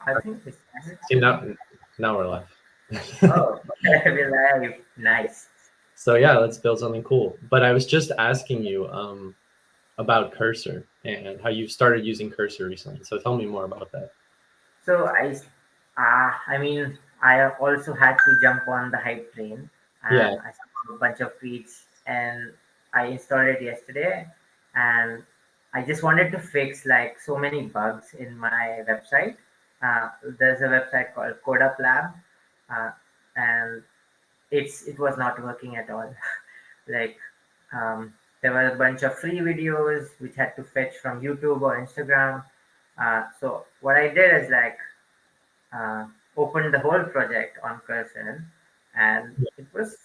I think it's See, now we're live. oh, we're live. Nice. So yeah, let's build something cool. But I was just asking you about Cursor and how you started using Cursor recently. So tell me more about that. So I mean, I also had to jump on the hype train, Yeah. and I saw a bunch of tweets, and I installed it yesterday, and I just wanted to fix like so many bugs in my website. There's a website called CodeUp Lab, uh, and it was not working at all. like um, there were a bunch of free videos which had to fetch from YouTube or Instagram. So what I did is like uh, opened the whole project on Cursor, and it was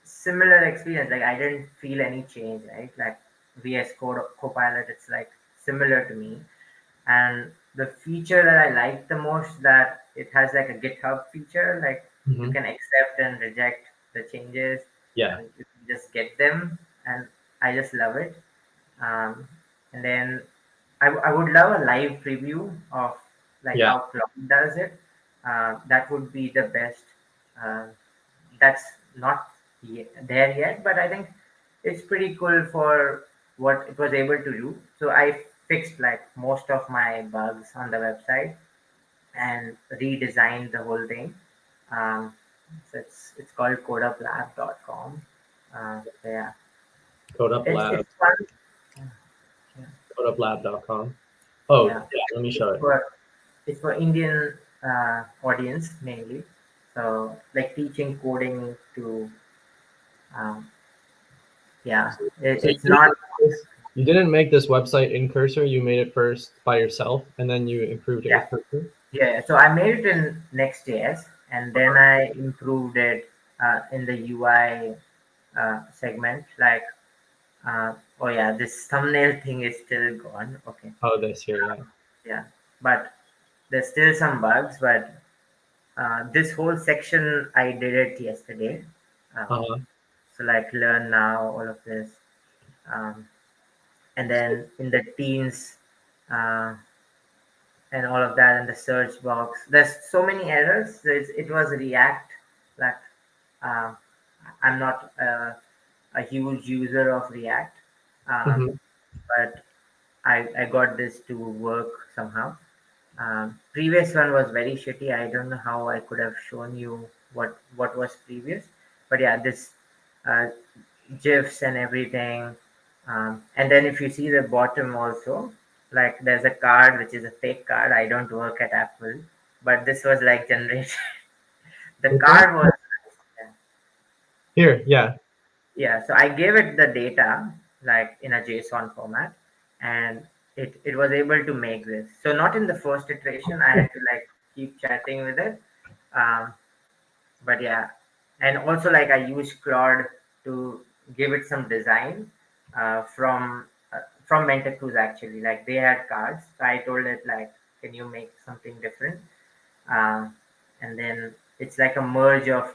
similar experience. Like I didn't feel any change, right? Like VS Code Copilot, it's like similar to me. And the feature that I like the most, that it has like a GitHub feature, like you Hmm. can accept and reject the changes, Yeah. and you can just get them. And I just love it. Um, and then I would love a live preview of like Yeah. how Cloud does it. That would be the best. Uh, that's not there yet, but I think it's pretty cool for what it was able to do. So I fixed like most of my bugs on the website and redesigned the whole thing. Um, so it's called codeuplab.com. So yeah, CodeUp Lab, it's fun. Yeah, CodeUpLab.com. Oh yeah. yeah, let me It's show it. for it's for Indian audience mainly. So like teaching coding to um, yeah, So it's not. you didn't make this website in Cursor. You made it first by yourself, and then you improved it Yeah, with Cursor. yeah. So I made it in Next.js, and then I improved it in the UI segment. Like, oh yeah, this thumbnail thing is still gone. Okay, Oh, this here, yeah. yeah, but there's still some bugs. But this whole section I did it yesterday. Uh-huh. So like learn now, all of this, um, and then in the teens. Uh, and all of that in the search box. There's so many errors. It was React. Like uh, I'm not a huge user of React, Hmm. but I got this to work somehow. Previous one was very shitty. I don't know how I could have shown you what was previous, but yeah, this uh, gifs and everything. And then if you see the bottom also, like there's a card which is a fake card. I don't work at Apple, but this was like generated. The This one? card was Here, yeah. yeah. So I gave it the data like in a JSON format, and it was able to make this. So not in the first iteration. I had to like keep chatting with it. Um, but yeah, and also like I used Claude to give it some design from Mentacruz actually. Like they had cards, so I told it like, can you make something different? Um, and then it's like a merge of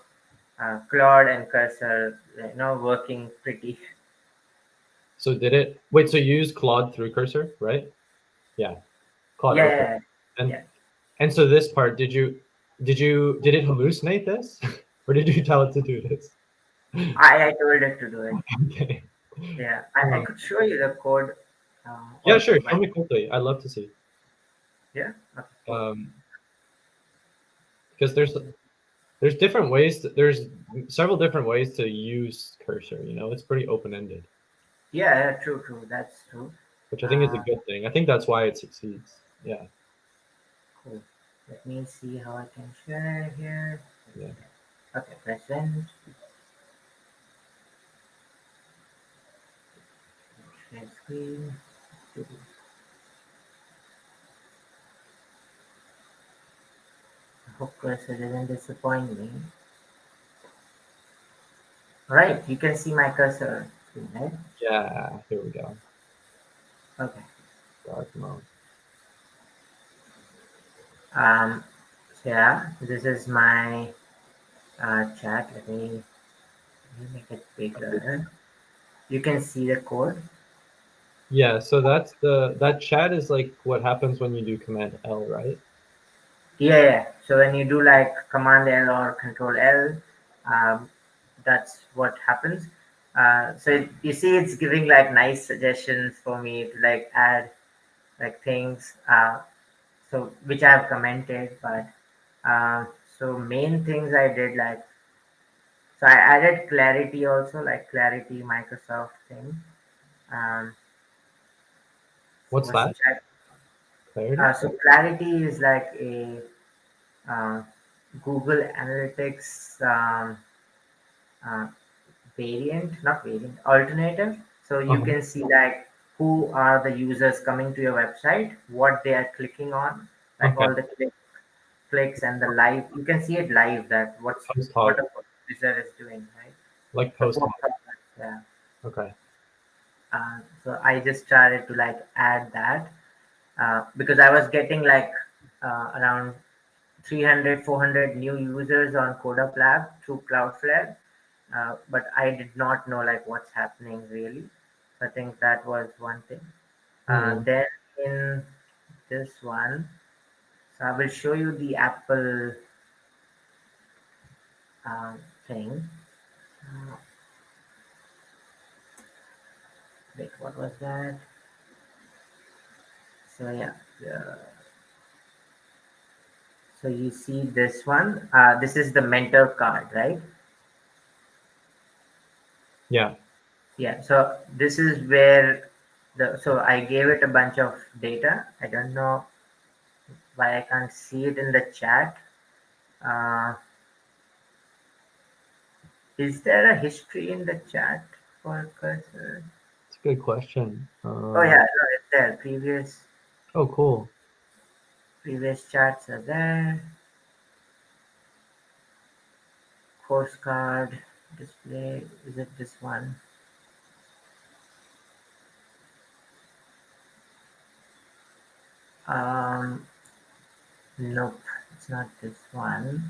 Claude and Cursor, working pretty. So did it? Wait, so you use Claude through Cursor, right? Yeah, Claude. Yeah, Okay. yeah, And yeah. and so this part, did it hallucinate this, or did you tell it to do this? I told it to do it. Okay. Yeah, I Uh, could show you the code yeah, sure. also, Show but me quickly. I'd love to see. yeah, okay, cool. Um, because there's different ways. There's several different ways to use Cursor. It's pretty open ended, Yeah, yeah, true, true. That's true. which I think is a Uh, good thing. I think that's why it succeeds. Yeah. Cool. Let me see how I can share here. Yeah. Okay, present. Share screen. I hope cursor doesn't disappoint me. Alright, you can see my cursor screen, right? Yeah. Here we go. Okay. Dark mode. Um, so yeah, this is my chat. Let me make it bigger. You can see the code. Yeah, so that chat is like what happens when you do Command L, right? Yeah, yeah. So when you do like Command L or Control L, um, that's what happens. You see, it's giving like nice suggestions for me to like add like things. So which I have commented, but uh, so main things I did like, so I added Clarity also, like Clarity Microsoft thing. Um, so What's what's the that? chat? Clarity? So Clarity is like a uh, Google Analytics uh, not variant, alternative. So you Uh-huh. can see like who are the users coming to your website, what they are clicking on, like Okay. all the clicks and the live. You can see it live that Post what hog, a user is doing, right? like So post hog. yeah. Okay. So I just started to like add that because I was getting like around 300, 400 new users on CodeUp Lab through Cloudflare, but I did not know like what's happening really. So I think that was one thing. Hmm. Then in this one, so I will show you the Apple um, thing. Uh, Wait, what was that? So yeah, uh, so you see this one. This is the mentor card, right? Yeah. Yeah. So this is where so I gave it a bunch of data. I don't know why I can't see it in the chat. Uh, is there a history in the chat for cursor? It's a good question. Oh yeah, no, it's there. Oh, cool. Previous chats are there. Course card display. Is it this one? Um, nope, it's not this one.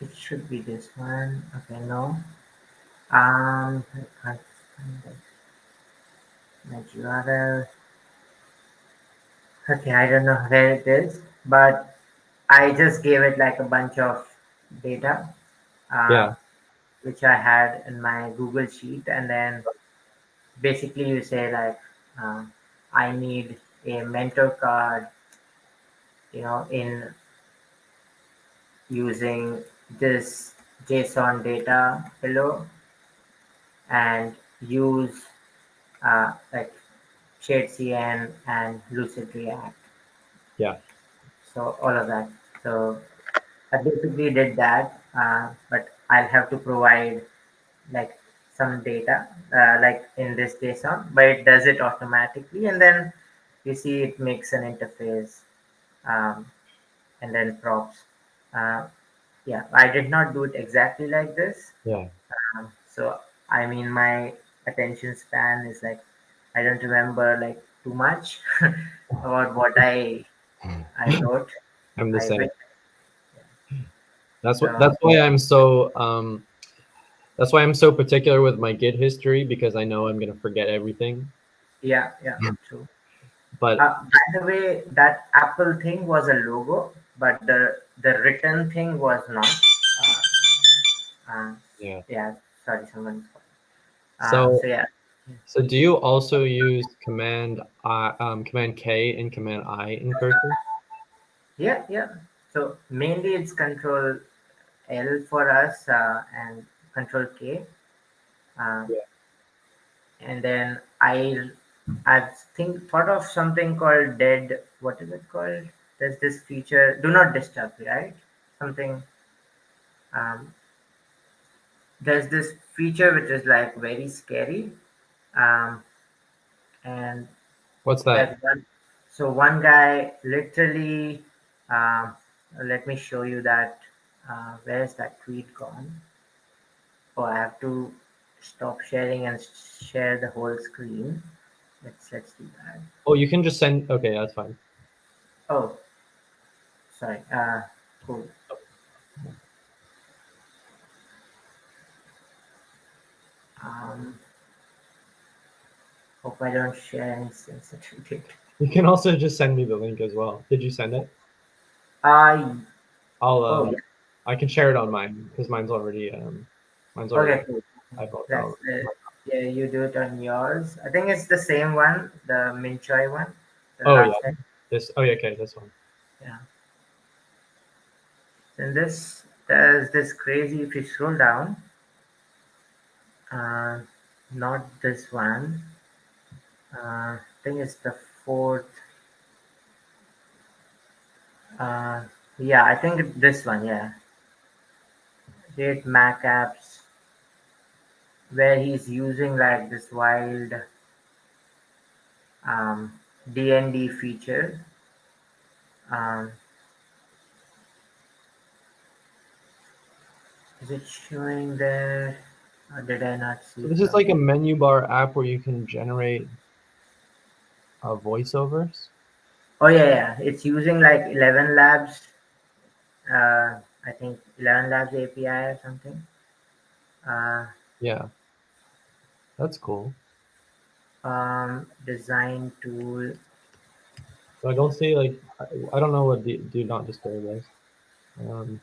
It should be this one. Okay, no. I can't find it. My URL. Okay, I don't know where it is, but I just gave it like a bunch of data, uh, Yeah. which I had in my Google Sheet, and then basically you say like, uh, I need a mentor card, in using this JSON data below, and use like ShadeCN and Lucid React. Yeah. So all of that. So I basically did that, but I'll have to provide like some data, like in this JSON, but it does it automatically, and then you see it makes an interface, um, and then props. Uh, yeah, I did not do it exactly like this. Yeah. So I mean, my attention span is like I don't remember like too much about what I wrote. I'm the I same. went That's so why I'm so particular with my Git history because I know I'm gonna forget everything. yeah, yeah, true. But By the way, that Apple thing was a logo, but the written thing was not. Uh, yeah. yeah, sorry, someone's calling. So So yeah, so do you also use Command K and Command I in Cursor? yeah, yeah. So mainly it's Control L for us, and Control K, uh, Yeah. and then I think thought of something called dead. What is it called? There's this feature. Do not disturb, right? Something. Um, there's this feature which is like very scary, um, and What's that? like one guy literally, um, let me show you that. Where's that tweet gone? Oh, I have to stop sharing and share the whole screen. Let's do that. Oh, you can just send. Okay, that's fine. Oh, sorry. Cool. um, Hope I don't share any sensitive data. You can also just send me the link as well. Did you send it? Uh, I'll oh yeah. I can share it on mine because mine's already Okay, cool. iPhone Let's download. yeah, you do it on yours. I think it's the same one, the Minchoy one, the Oh yeah, last time. this. Oh yeah, okay, this one. Yeah. Then this there's this crazy. If you scroll down, uh, not this one. I think it's the fourth. Uh, yeah, I think this one. Yeah, Rate Mac apps where he's using like this wild um, D&D feature. Um, is it showing there? Or did I not see So it this is like a properly? menu bar app where you can generate voiceovers. Oh yeah, yeah. It's using like 11 Labs. I think 11 Labs API or something. Uh, Yeah, that's cool. Design tool. So I don't see like I don't know what do not disturb is. Um,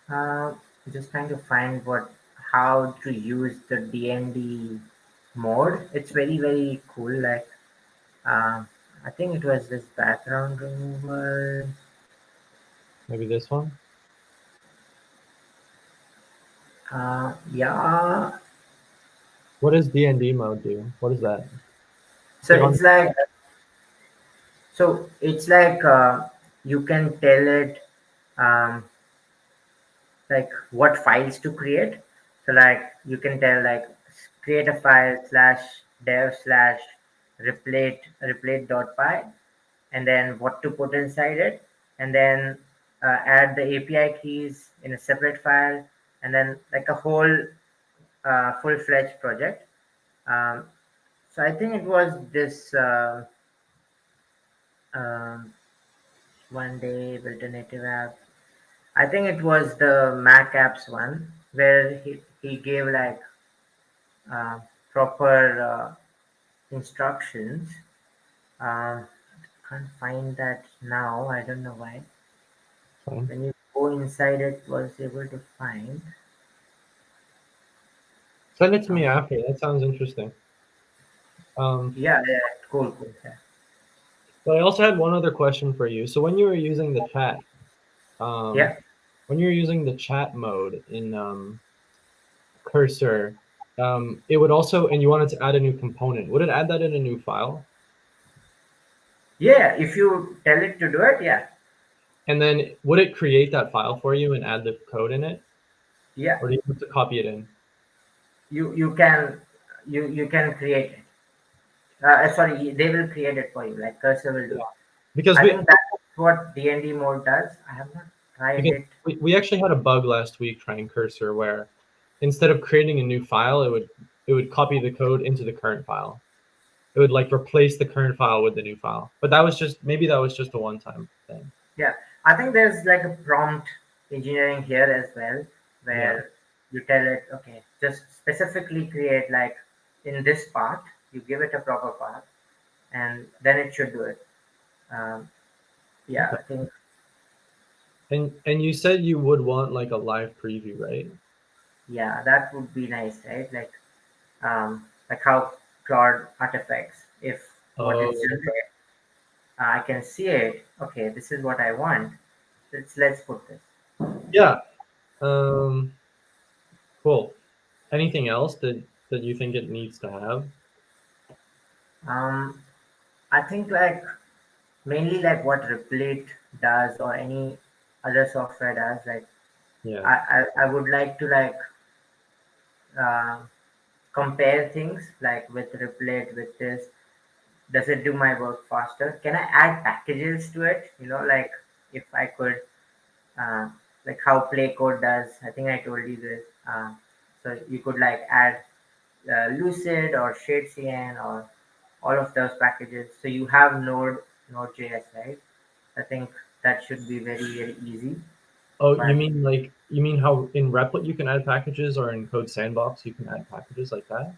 Uh, just trying to find what how to use the DND mode. It's very cool. Like uh, I think it was this background removal. maybe this one. Yeah. What does D&D mode do? What is that? So Click on. it's like you can tell it um, like what files to create. So like you can tell like create a file slash dev slash replate.py and then what to put inside it and then add the API keys in a separate file and then like a whole full-fledged project. Um, so I think it was this um, one day built a native app. I think it was the Mac apps one where he gave like uh, proper instructions. Um, can't find that now. I don't know why. Fine. When you go inside it, was able to find. Send it to me Um, after. That sounds interesting. Um, yeah, yeah, cool. Yeah, but I also had one other question for you. So when you were using the chat, um, yeah, when you're using the chat mode in Cursor, it would also, and you wanted to add a new component. Would it add that in a new file? yeah. If you tell it to do it, yeah, And then would it create that file for you and add the code in it, yeah. or do you have to copy it in? You can you can create it. Sorry, they will create it for you. Like Cursor will do Yeah, it. because I think that's what DND mode does. I have not tried because it. we actually had a bug last week trying Cursor where instead of creating a new file, it would copy the code into the current file. It would like replace the current file with the new file. But that was just maybe that was just a one-time thing. Yeah, I think there's like a prompt engineering here as well, Yeah. where you tell it, okay, just specifically create like in this path, you give it a proper path, and then it should do it. Um, yeah, Okay. I think And you said you would want like a live preview, right? yeah, that would be nice, right? Like how Claude artifacts, if what Oh, it's generated, I can see it. Okay, this is what I want. Let's put this. yeah. Um, cool. Anything else that you think it needs to have? Um, I think like mainly like what Replit does or any other software does. Like Yeah. I would like to like uh, compare things like with Replit with this. Does it do my work faster? Can I add packages to it? Like if I could, uh, like how Play Code does. I think I told you this. So you could like add Lucid or ShadeCN or all of those packages. So you have Node.js, right? I think that should be very easy. Oh, But you mean how in Replit you can add packages or in Code Sandbox you can add packages like that?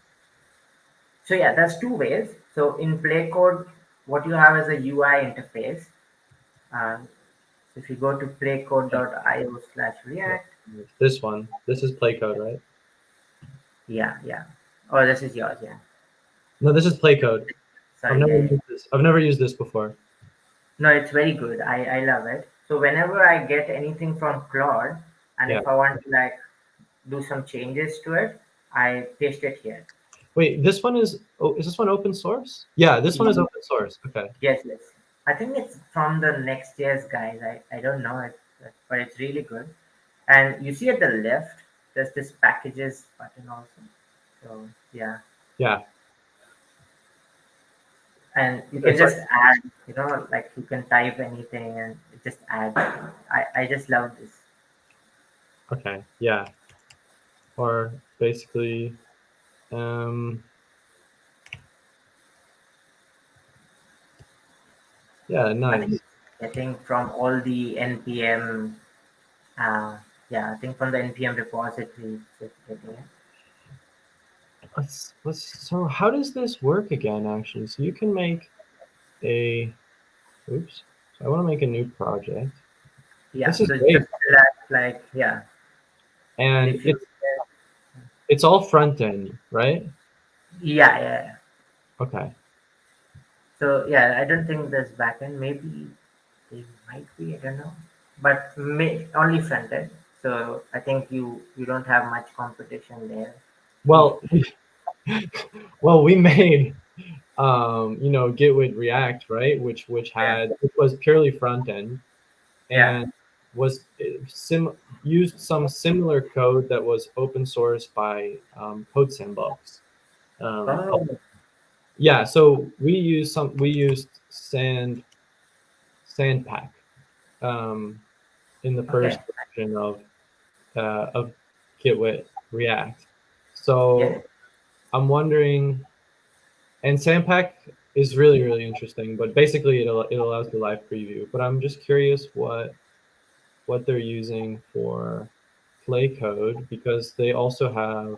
So yeah, there's two ways. So in Play Code, what you have is a UI interface. Uh, so if you go to Yeah. playcode.io/react, This one. This is play code, right? yeah, yeah. Oh, this is yours, yeah. No, this is play code. I've Sorry, never yeah, yeah. used this. I've never used this before. No, it's very good. I love it. So whenever I get anything from Claude, and Yeah. if I want to like do some changes to it, I paste it here. Wait, this one is. Oh, is this one open source? Yeah, this one Yeah. is open source. Okay. Yes, yes. I think it's from the next year's guys. I don't know it, but it's really good. And you see at the left, there's this packages button also. So yeah, Yeah. and you Okay, can sorry. just add, like you can type anything and it just add. I just love this. Okay. Yeah. Or basically, um, yeah, I think nice. it's getting from all the npm. Yeah, I think from the npm repository, it's just getting it. Let's. So how does this work again? Actually, so you can make a. Oops. So I want to make a new project. Yeah, This is so great, just select like yeah. So and if you it's all front end, right? yeah, yeah, yeah. Okay. So yeah, I don't think there's backend. Maybe they might be. I don't know, but only front end. So I think you don't have much competition there. Well, well, we made Git with React, right? Yeah, Which was purely front end yeah. and was sim used some similar code that was open source by Code Sandbox. Um, Oh, yeah, so we used Sandpack um, in the first okay. version of Git with React. Yes. So I'm wondering, and Sandpack is really really interesting, but basically it allows the live preview. But I'm just curious what they're using for play code because they also have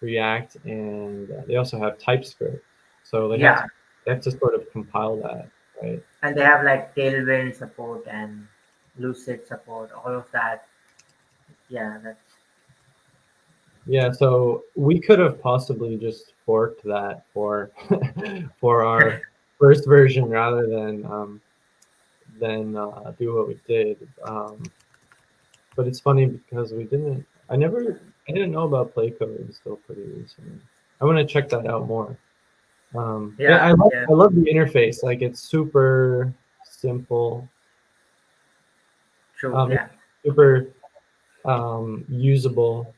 React and they also have TypeScript. So Yeah, they have to sort of compile that, right? and they have like Tailwind support and Lucid support. All of that. Yeah, that's Yeah, so we could have possibly just forked that for for our first version rather than do what we did. But it's funny because we didn't. I didn't know about play code until pretty recently. I want to check that out more. Yeah, yeah, yeah. I love the interface. Like it's super simple, True. it's Yeah, super usable.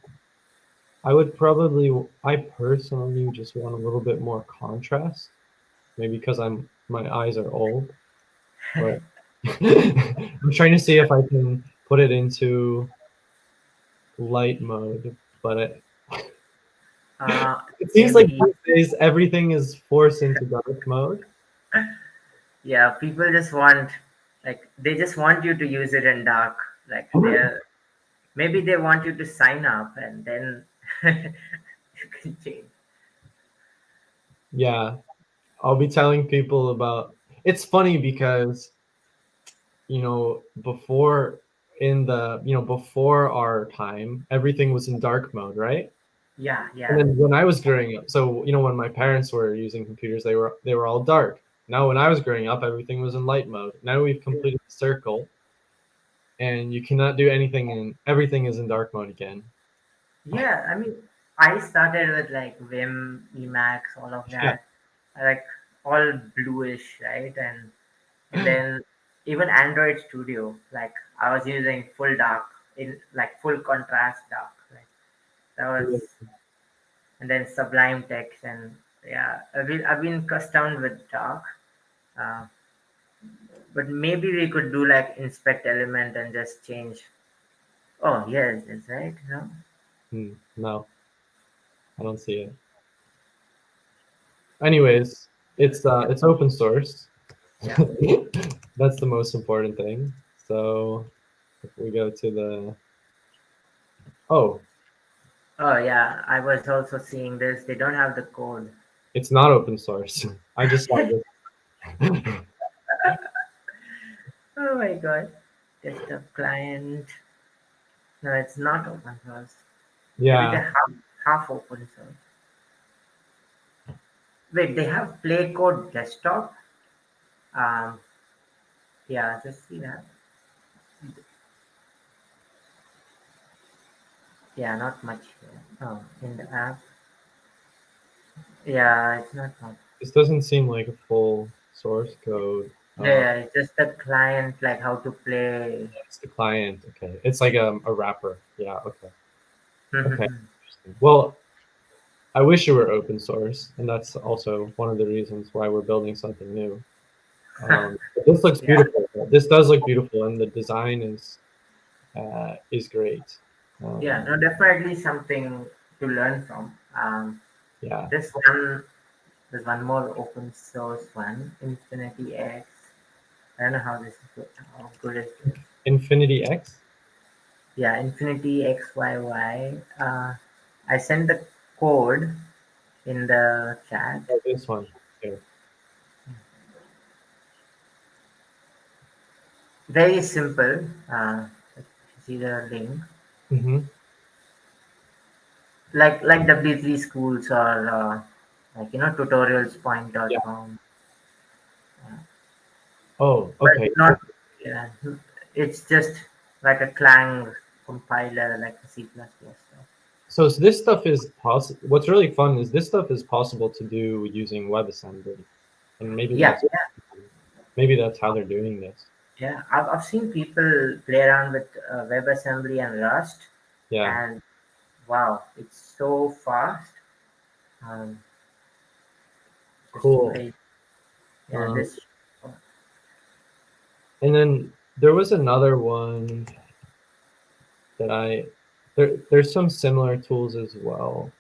I personally just want a little bit more contrast. Maybe because my eyes are old, but I'm trying to see if I can put it into light mode. But it seems like maybe. these days everything is forced into dark mode. Yeah, people just want like they just want you to use it in dark. Like they're maybe they want you to sign up and then you can change. Yeah, I'll be telling people about. It's funny because before before our time, everything was in dark mode, right? Yeah, And yeah, then when I was growing up, so when my parents were using computers, they were all dark. Now when I was growing up, everything was in light mode. Now we've completed the circle, and you cannot do anything, and everything is in dark mode again. yeah. I mean, I started with like Vim, Emacs, all of Yeah, that, like all bluish, right? And then even Android Studio, like I was using full dark in like full contrast dark. Like that was, and then Sublime Text, and yeah, I've been accustomed with dark. Uh, but maybe we could do like inspect element and just change. Oh yes, that's right. No, no, I don't see it. Anyways, it's open source. yeah. That's the most important thing. So if we go to the oh Oh yeah, I was also seeing this. They don't have the code. It's not open source. I just saw this. Oh my god. Desktop client. No, it's not open source. Maybe Yeah. the half open source. Wait, they have Play Code desktop. Um, yeah, just see that. Yeah, not much here. Oh, in the app. Yeah, it's not much. This doesn't seem like a full source code. Yeah, yeah, it's just the client, like how to play. It's the client. Okay. It's like a wrapper. Yeah. Okay. Okay. Mhm. Interesting. Well, I wish it were open source, and that's also one of the reasons why we're building something new. But this looks Yeah, beautiful. This does look beautiful, and the design is great. yeah, Um, no, definitely something to learn from. yeah. This one, there's one more open source one, Infinity X. I don't know how this is good. How good is this? Infinity X. Yeah, Infinity XYY. I sent the code in the chat. Oh, this one. Here. Very simple. See the link. Mm-hmm. Like W3 schools or like Yeah. tutorialspoint.com. Oh, But okay. not, yeah, it's just like a Clang compiler, like a C++ stuff. So this stuff is possible. What's really fun is this stuff is possible to do using WebAssembly, and Yeah, maybe that's how they're doing this. yeah. I've seen people play around with WebAssembly and Rust, Yeah. and wow, it's so fast. Um, just Cool. wait. Yeah, Um, this. and then there was another one that there's some similar tools as well.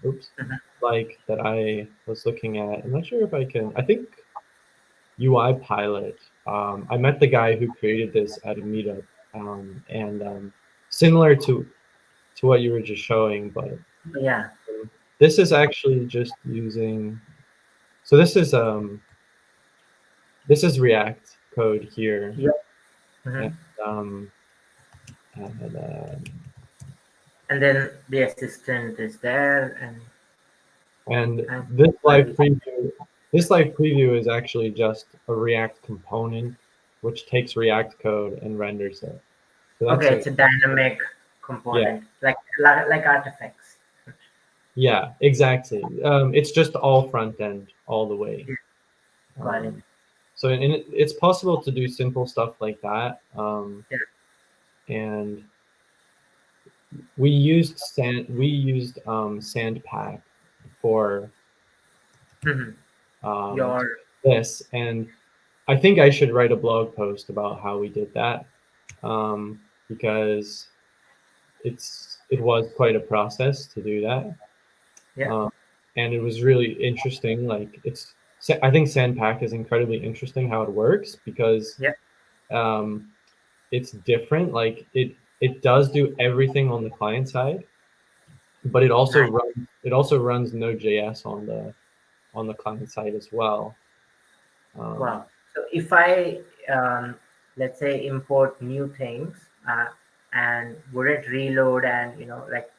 Oops, Mhm. like that I was looking at. I'm not sure if I can. I think UI Pilot. I met the guy who created this at a meetup, and similar to what you were just showing, but Yeah, this is actually just using. So this is React code here, yeah. and Mhm. um, and, And then the assistant is there, and and this live well, preview. This live preview is actually just a React component, which takes React code and renders it. So that's okay, it. it's a dynamic Yeah, component, like artifacts. yeah, exactly. It's just all front end all the way. Yeah, got it. Um, so it's possible to do simple stuff like that. Yeah. And we used Sandpack for Mhm. to Your this, and I think I should write a blog post about how we did that, because it was quite a process to do that, yeah, um, and it was really interesting. Like I think Sandpack is incredibly interesting how it works because yeah, um, it's different. Like it does do everything on the client side, but nice. it also runs Node.js on the client side as well. Um, Wow. So if I let's say import new things, and would it reload and like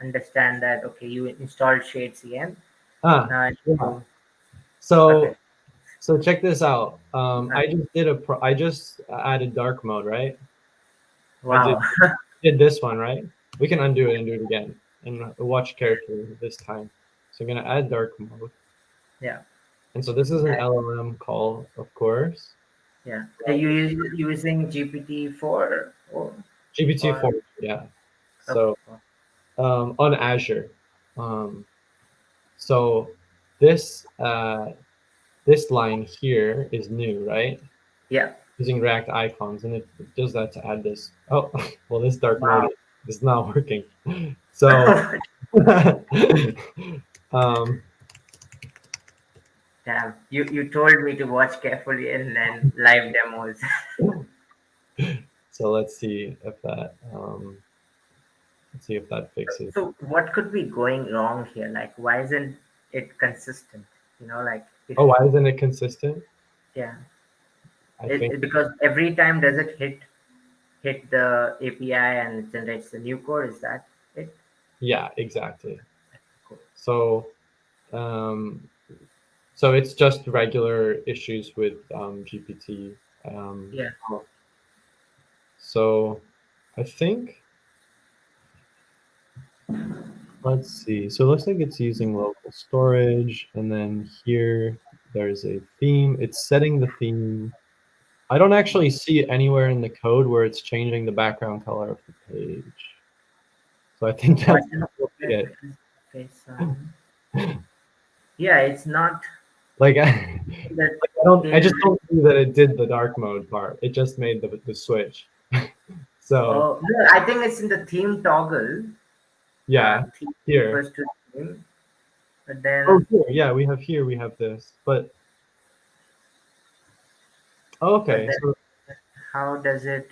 understand that okay you installed shades again? Now yeah. you So okay. so check this out. Uh, I just added dark mode, right? I wow. did this one, right? We can undo it and do it again, and watch carefully this time. So I'm gonna add dark mode, Yeah. and so this is an Uh, LLM call, of course. yeah. Are you using GPT-4 or GPT-4, yeah. okay. So on Azure. Um, so this this line here is new, right? Yeah. Using React icons, and it does that to add this. Oh, well, this dark mode Wow. is not working. So, um, Damn. You told me to watch carefully and then live demos. so let's see if that fixes. So what could be going wrong here? Like why isn't it consistent. Like if Oh, why isn't it consistent? yeah, I think, because every time does it hit the API and it generates the new code. Is that it? yeah, exactly. Cool. So, um, so it's just regular issues with GPT. Um, Yeah. so I think, let's see. So it looks like it's using local storage, and then here there's a theme. It's setting the theme. I don't actually see anywhere in the code where it's changing the background color of the page. So I think Oh, I that's can probably it. okay, yeah, it's not Like that I don't. I came. just don't see that it did the dark mode part. It just made the switch. So Oh no, I think it's in the theme toggle. yeah, Theme here. refers to theme, but Oh, then here. Yeah, we have here. We have this. But oh, but okay. then So how does it?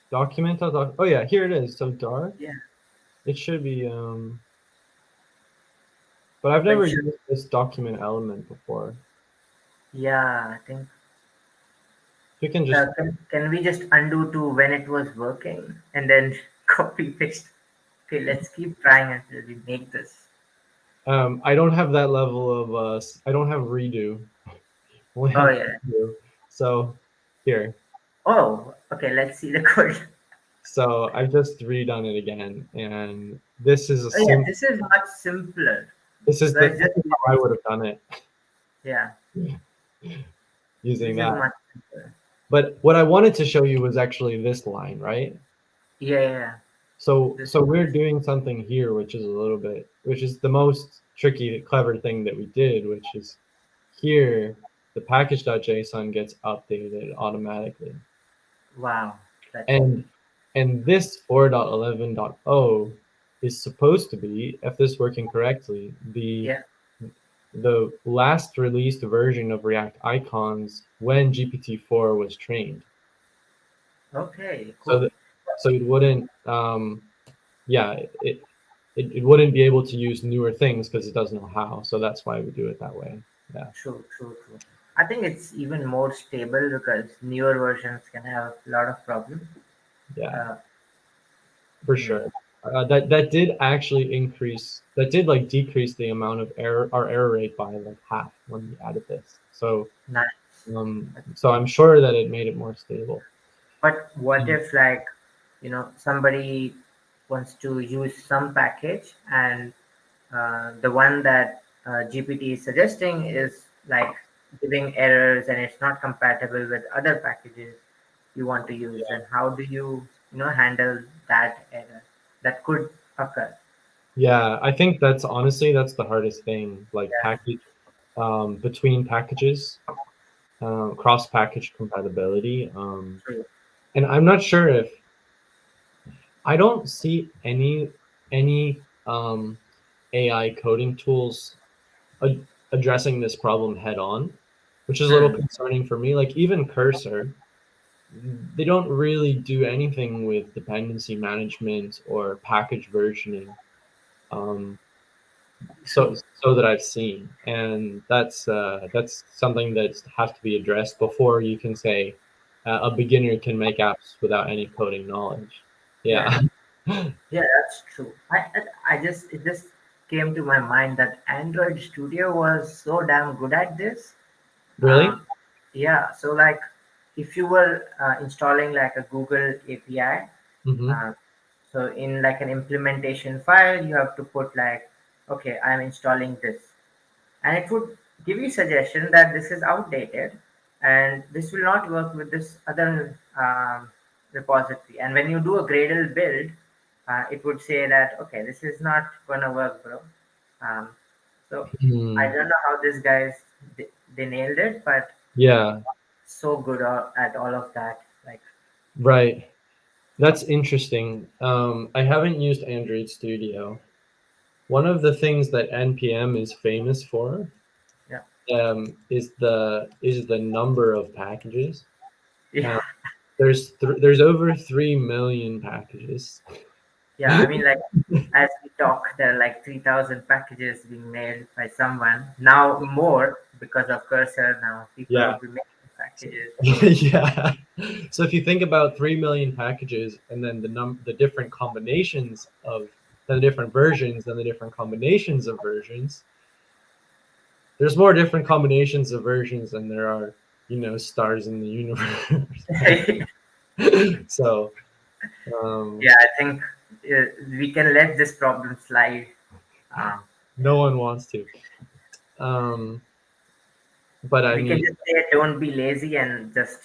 document. Oh yeah, here it is. So dark. Yeah, It should be. But I've but it never should. used this document element before. Yeah, I think. You can just. Can we just undo to when it was working and then copy paste? Okay, let's keep trying until we make this. I don't have that level of. I don't have redo. Only Oh have yeah. redo. So here. Oh, okay. Let's see the code. So I've just redone it again, and this is a Oh yeah, sim. this is much simpler. This is So the it's this just is how I would have done it yeah, using this is that. much simpler. But what I wanted to show you was actually this line, right? Yeah, yeah, yeah. This So we're doing something here, which is a little bit, which is the most tricky, clever thing that we did, which is here the package.json gets updated automatically, wow, that's and this 4.11.0 is supposed to be, if this working correctly, yeah. the last released version of React icons when GPT-4 was trained. Okay, So cool. that so it wouldn't yeah it wouldn't be able to use newer things because it doesn't know how. So that's why we do it that way. Yeah, True, true, true. I think it's even more stable because newer versions can have a lot of problems. yeah, Uh, for hmm, sure. That did actually increase. That did like decrease the amount of our error rate by like half when we added this. nice. So I'm sure that it made it more stable. But what Um, if, like, somebody wants to use some package and the one that GPT is suggesting is like giving errors and it's not compatible with other packages you want to use? And how do you handle that error that could occur? Yeah, I think that's honestly that's the hardest thing, like Yeah, package between packages, cross package compatibility. true. And I'm not sure if I don't see any AI coding tools addressing this problem head on, which is a little Hmm. concerning for me. Like even Cursor, they don't really do anything with dependency management or package versioning. Um, so True. that I've seen, and that's something that has to be addressed before you can say a beginner can make apps without any coding knowledge. Yeah. Yeah. Yeah, that's true. I just it just came to my mind that Android Studio was so damn good at this. Really? Yeah, so like if you were installing like a Google API, Mm-hmm. uh, so in like an implementation file, you have to put like, okay, I'm installing this, and it would give you suggestion that this is outdated and this will not work with this other repository. And when you do a Gradle build, it would say that okay, this is not gonna work, bro. Um, so I Hmm. don't know how these guys they nailed it, but Yeah. so good at all of that. Like, Right. That's interesting. I haven't used Android Studio. One of the things that NPM is famous for yeah, is the number of packages. yeah, Uh, there's over 3 million packages. Yeah, I mean, like, as we talk, there are like 3,000 packages being made by someone. Now more because of Cursor. Now people Yeah. would be making packages. Yeah. So if you think about 3 million packages and then the different combinations of the different versions and the different combinations of versions, there's more different combinations of versions than there are, stars in the universe. So, Yeah, I think we can let this problem slide. Um, no one wants to. Um, but I we can mean, just say, don't be lazy and just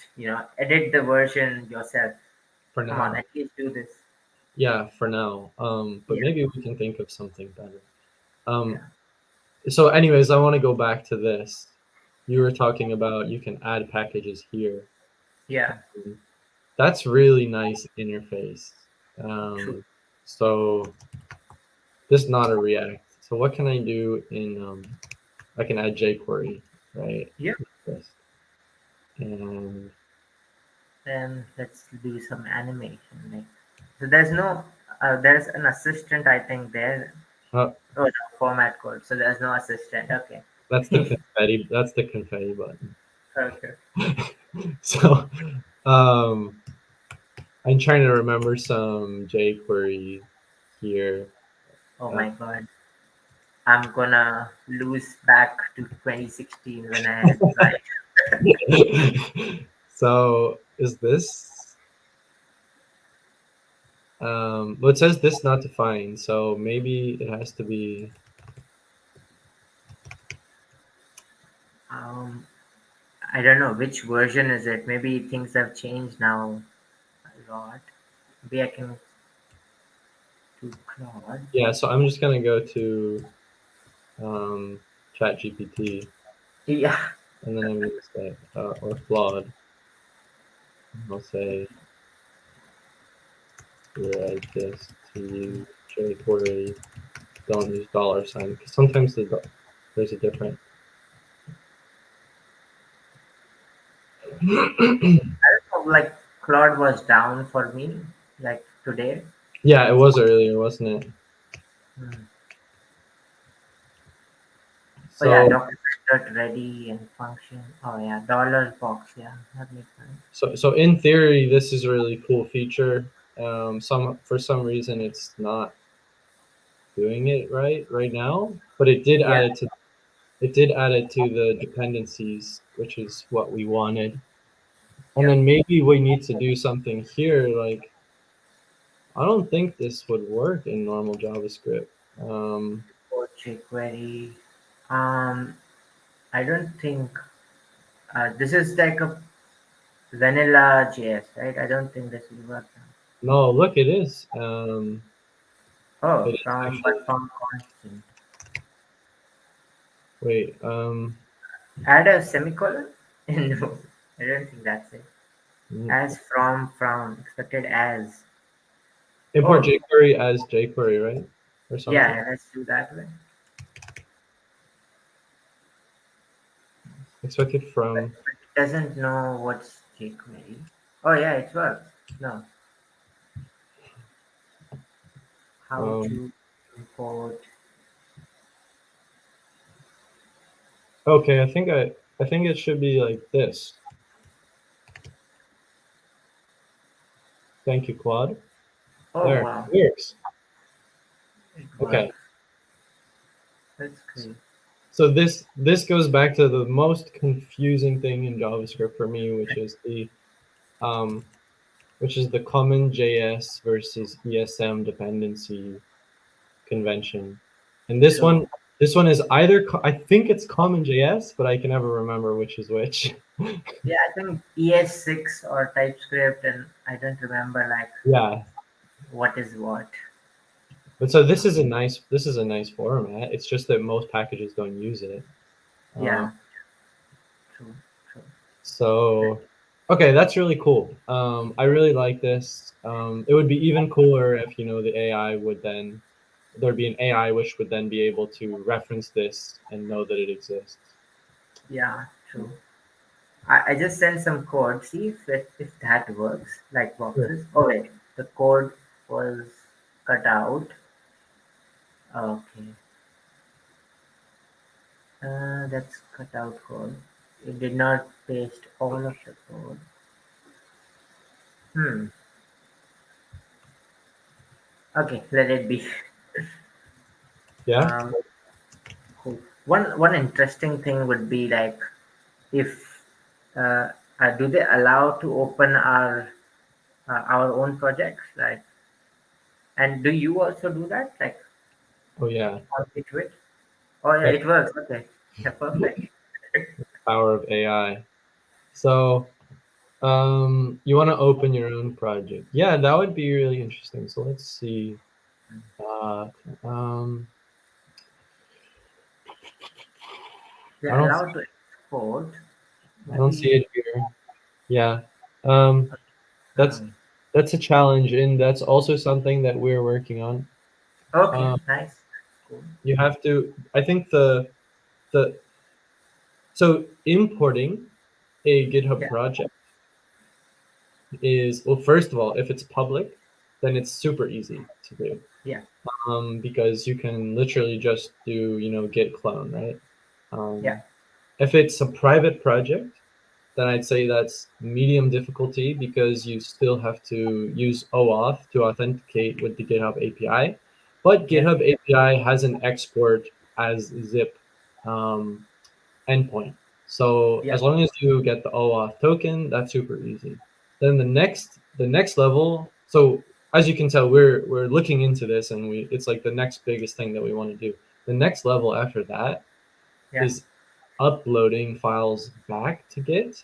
edit the version yourself. for Come on, now, at least do this. yeah, for now. But Yeah, maybe we can think of something better. Um, yeah, so anyways, I want to go back to this. You were talking about you can add packages here. yeah. That's really nice interface. True. So this not a React. So what can I do in I can add jQuery, right? Yeah. This. And Then let's do some animation. Like, so there's an assistant, I think there. uh, Oh no, format code. So there's no assistant. Okay. that's the confetti button. Okay. So um I'm trying to remember some jQuery here. Oh Uh, my God. I'm gonna lose back to 2016 when I had tried. so is this well, it says this not defined, so maybe it has to be. Um, I don't know which version is it. Maybe things have changed now a lot. Maybe I can do Claude. Yeah, so I'm just gonna go to um chat GPT, Yeah. and then I'm gonna say or Claude. I'll say write this to use jQuery, don't use $sign, because sometimes there's a different. Like Claude was down for me, like today. Yeah, it was earlier, wasn't it? Hmm. Oh yeah, So document ready and function. Oh yeah, dollar box. Yeah, that makes sense. so in theory, this is a really cool feature. For some reason it's not doing it right now, but Yeah, it did add it to the dependencies, which is what we wanted. And yeah. then maybe we need to do something here. Like, I don't think this would work in normal JavaScript. Um, Or jQuery. Um, I don't think this is like a vanilla JS, right? I don't think this will work now. no, look, it is. Oh, It is from actually. but from constant. Wait. Add a semicolon? No, I don't think that's it. Mm, As from expected as. import Oh, jQuery as jQuery, right? Or something. yeah, let's do that way. Expected But from. it doesn't know what's jQuery. Oh yeah, it works. No, how Um, to import. okay, I think it should be like this. Thank you, Claude. Oh There, wow, it works. it Okay. works. That's great. So this goes back to the most confusing thing in JavaScript for me, um, which is the common JS versus ESM dependency convention. And True. this one is either I think it's common JS, but I can never remember which is which. Yeah, I think ES6 or TypeScript, and I don't remember like Yeah, what is what. but so this is a nice format. It's just that most packages don't use it. Uh, Yeah, true, true. so okay, that's really cool. I really like this. It would be even cooler if the AI would then there'd be an AI which would then be able to reference this and know that it exists. Yeah, true. I just sent some code. See if that works. Like Sure. boxes. Oh wait, the code was. cut out. Okay, that's cut out code. It did not paste all of the code. Hmm. Okay, let it be. Yeah. Um, cool. One interesting thing would be like if uh, do they allow to open our own projects, like, and do you also do that, like, Oh yeah. on it? Oh yeah, Yeah. it works. Okay, yeah, perfect. Power of AI. So you want to open your own project? Yeah, that would be really interesting. So let's see. Uh, um, I They're don't allowed to export. I don't see Maybe. it here. Yeah. Um, that's um, that's a challenge, and that's also something that we're working on. okay, Um, nice, cool. you have to. I think the so importing a GitHub Yeah, project is, well, first of all, if it's public, then it's super easy to do. yeah, Because you can literally just do, git clone, right? yeah, Um, if it's a private project, then I'd say that's medium difficulty because you still have to use OAuth to authenticate with the GitHub API. But yeah, GitHub API has an export as zip um, endpoint. So yeah, as long as you get the OAuth token, that's super easy. Then the next level. So as you can tell, we're looking into this, and it's like the next biggest thing that we want to do. The next level after that yeah. is uploading files back to Git,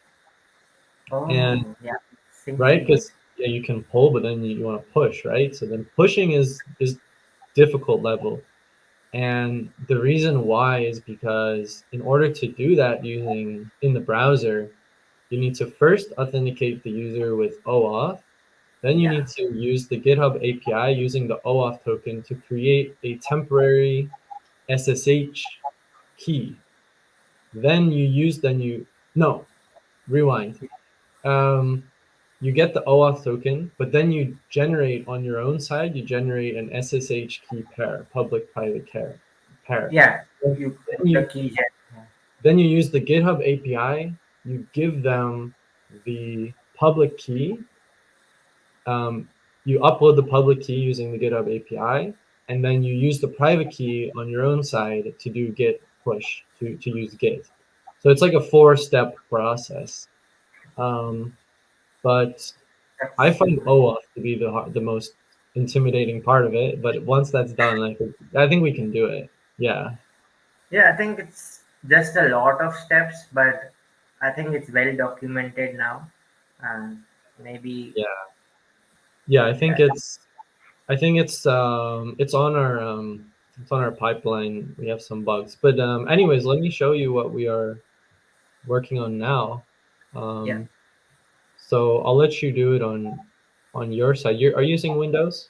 and Oh, yeah, right, syncing it. because yeah, you can pull, but then you want to push, right? So then pushing is difficult level. And the reason why is because in order to do that using in the browser, you need to first authenticate the user with OAuth. Then you Yeah, need to use the GitHub API using the OAuth token to create a temporary SSH key. Then you, no, rewind. Um, you get the OAuth token, but then you generate on your own side, you generate an SSH key pair, public private pair. yeah. Then You the you key gen. Yeah, then you use the GitHub API. You give them the public key. Um, you upload the public key using the GitHub API, and then you use the private key on your own side to do Git push to use Git. So it's like a four-step process. Um, but that's I find super. OAuth to be the most intimidating part of it. But once that's done, I think we can do it. Yeah, Yeah, I think it's just a lot of steps, but I think it's well documented now. And maybe, yeah, yeah. I think yeah, it's on our pipeline. We have some bugs, but anyways, let me show you what we are working on now. yeah, Um, so I'll let you do it on your side. Are you using Windows?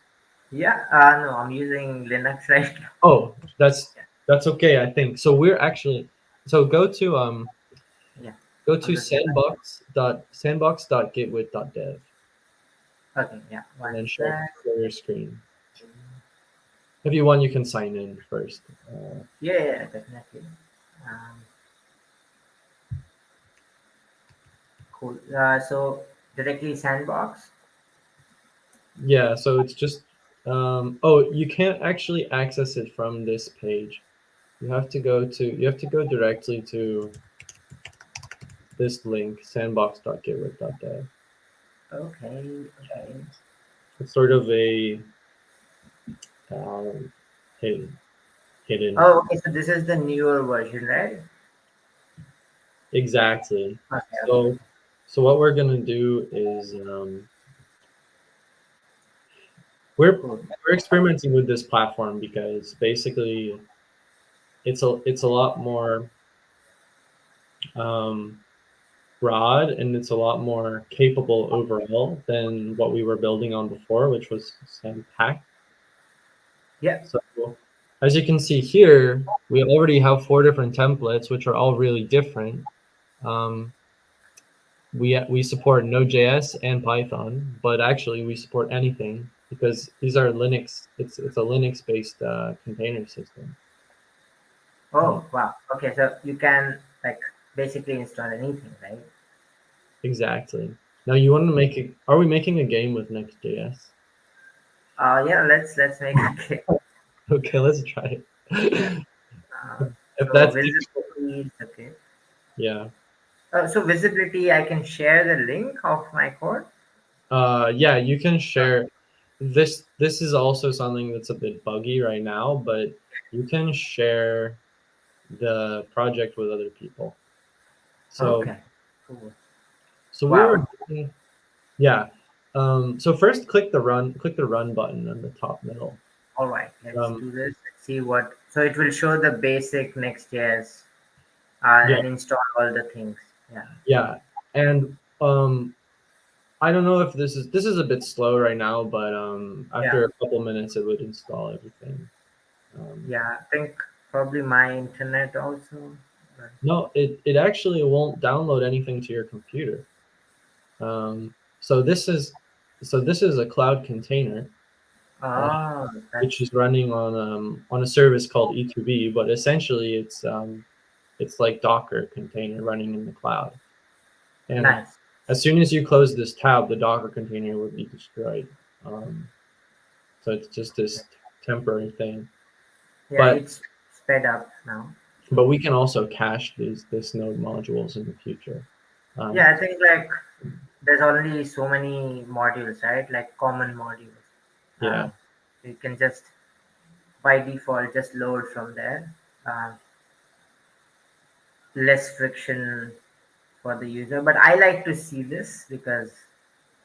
yeah. No, I'm using Linux right now. Oh, that's Yeah, that's okay. I think so. We're actually so yeah. go I'm to just gonna. sandbox.gitwit.dev Okay, yeah. and One then sec. share your screen. If you want, you can sign in first. Yeah, yeah, definitely. Um, cool. So directly Sandbox. Yeah, so it's just oh, you can't actually access it from this page. You have to go directly to this link, sandbox.gitwit.dev. Okay, Yeah, okay. it's sort of a um, hidden. Oh, okay. So this is the newer version, right? Exactly. Okay, okay, So so what we're gonna do is we're cool. we're experimenting with this platform because basically it's a lot more um, broad, and it's a lot more capable overall than what we were building on before, which was Pack. Yeah, So as you can see here, we already have 4 different templates, which are all really different. Um, we support Node.js and Python, but actually we support anything. because these are Linux. It's a Linux based container system. Uh, Oh, wow. Okay, so you can like basically install anything, right? exactly. Now you want to make it? Are we making a game with Next.js? Yeah, let's make a game. Okay, let's try Yeah. it. Uh, If so that's visibility, okay. yeah. So visibility, I can share the link of my code. Yeah, you can share this. This is also something that's a bit buggy right now, but you can share the project with other people. So Okay, cool. so we were Wow. yeah. So first click the run button in the top middle. All right, let's Um, do this. Let's see what. So it will show the basic Next.js yeah, and install all the things. Yeah. yeah. And I don't know if this is a bit slow right now, but Yeah. after a couple minutes it would install everything. Um, Yeah. I think probably my internet also. But- no, it actually won't download anything to your computer. Um, so this is this is a cloud container, uh, Oh, which that's is running on a service called E2B, but essentially it's like Docker container running in the cloud. And nice. as soon as you close this tab, the Docker container would be destroyed. Um, so it's just this temporary thing. Yeah, But it's sped up now. So we can also cache these this node modules in the future. Um, yeah, I think like there's only so many modules, right? Like common modules. yeah. Um, you can just by default just load from there. Uh, less friction for the user. But I like to see this because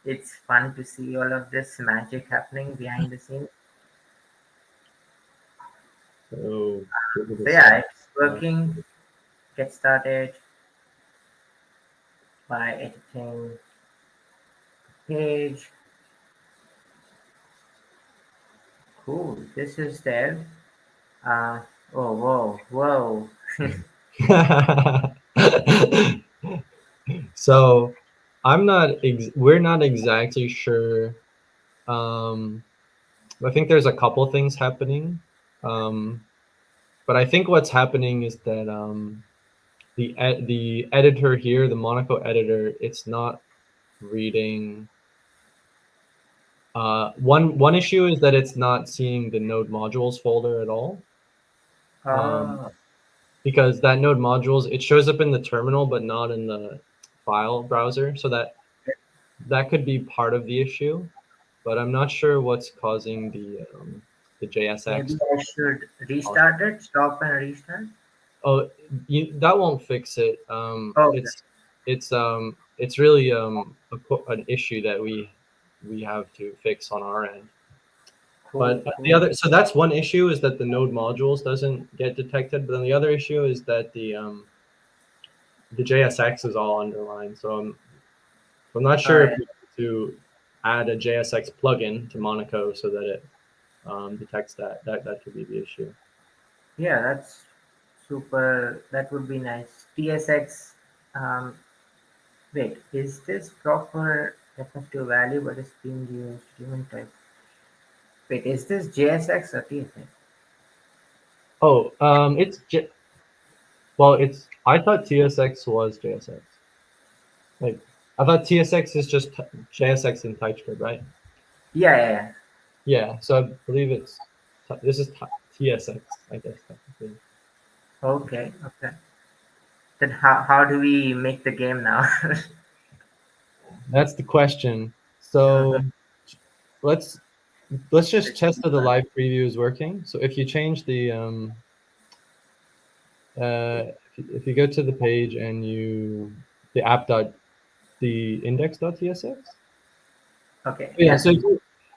it's fun to see all of this magic happening behind the scenes. So give it a So yeah, sec. it's working. Get started by editing page. Cool. This is there. Uh, oh, whoa, whoa. So we're not exactly sure. Um, I think there's a couple things happening. Um, but I think what's happening is that the editor here, the Monaco editor, it's not reading. One issue is that it's not seeing the node modules folder at all. Um, Oh, because that node modules, it shows up in the terminal but not in the file browser, so that could be part of the issue, but I'm not sure what's causing the maybe JSX. I should restart it. Stop and restart. Oh, that won't fix it. Okay. It's really an issue that we have to fix on our end. Cool, But the cool. other, so that's one issue is that the node modules doesn't get detected. But then the other issue is that the JSX is all underlined. So I'm not sure if Yeah. we have to add a JSX plugin to Monaco so that it detects that. That could be the issue. Yeah, that's super. That would be nice. TSX. Um, wait, is this proper FF2 value? What is being used? Human type. Wait, is this JSX or TSX? Oh, well, it's I thought TSX was JSX. Like I thought TSX is just JSX in TypeScript, right? Yeah, yeah, yeah. Yeah. So I believe this is TSX, I guess technically. Okay, okay. Then how do we make the game now? That's the question. So Uh-huh. let's let's just Let's test see. that the live preview is working. So if you change the if you go to the page and the app dot the index dot tsx. Okay, Yeah. yeah.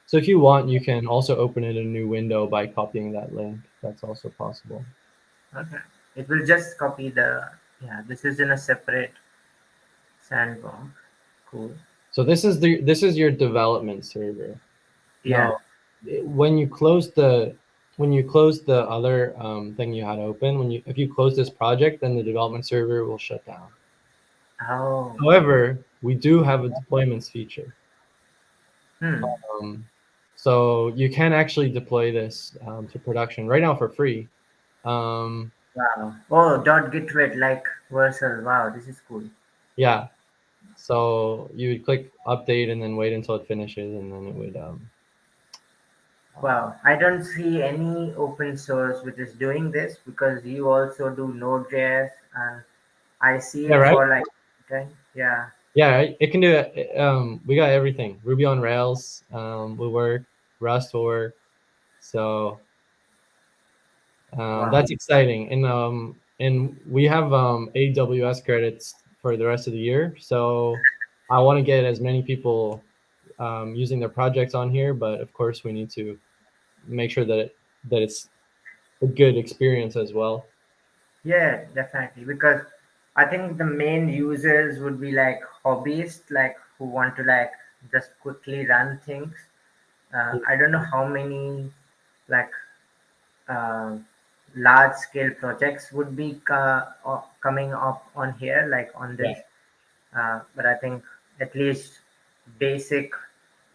So if you want, you can also open it in a new window by copying that link. That's also possible. Okay. It will just copy the. Yeah, this is in a separate sandbox. Cool. So this is your development server. Yeah. Now, when you close the other thing you had open, if you close this project, then the development server will shut down. Oh. However, we do have a deployments feature. Hmm. Um, So you can actually deploy this to production right now for free. Um, Wow. Oh, dot git red like Vercel. Wow, this is cool. yeah. So you would click update and then wait until it finishes, and then it would. Uh, Wow. I don't see any open source which is doing this because you also do Node.js and I see yeah, it right. for like, okay, yeah. Yeah, it can do it. We got everything. Ruby on Rails will work. Rust will work. So Wow. that's exciting. And we have AWS credits for the rest of the year. So I want to get as many people using their projects on here, but of course we need to make sure that it's a good experience as well. Yeah, definitely. Because I think the main users would be like hobbyists, like who want to like just quickly run things. I don't know how many like uh, large scale projects would be coming up on here, like on Yeah, this. But I think at least basic,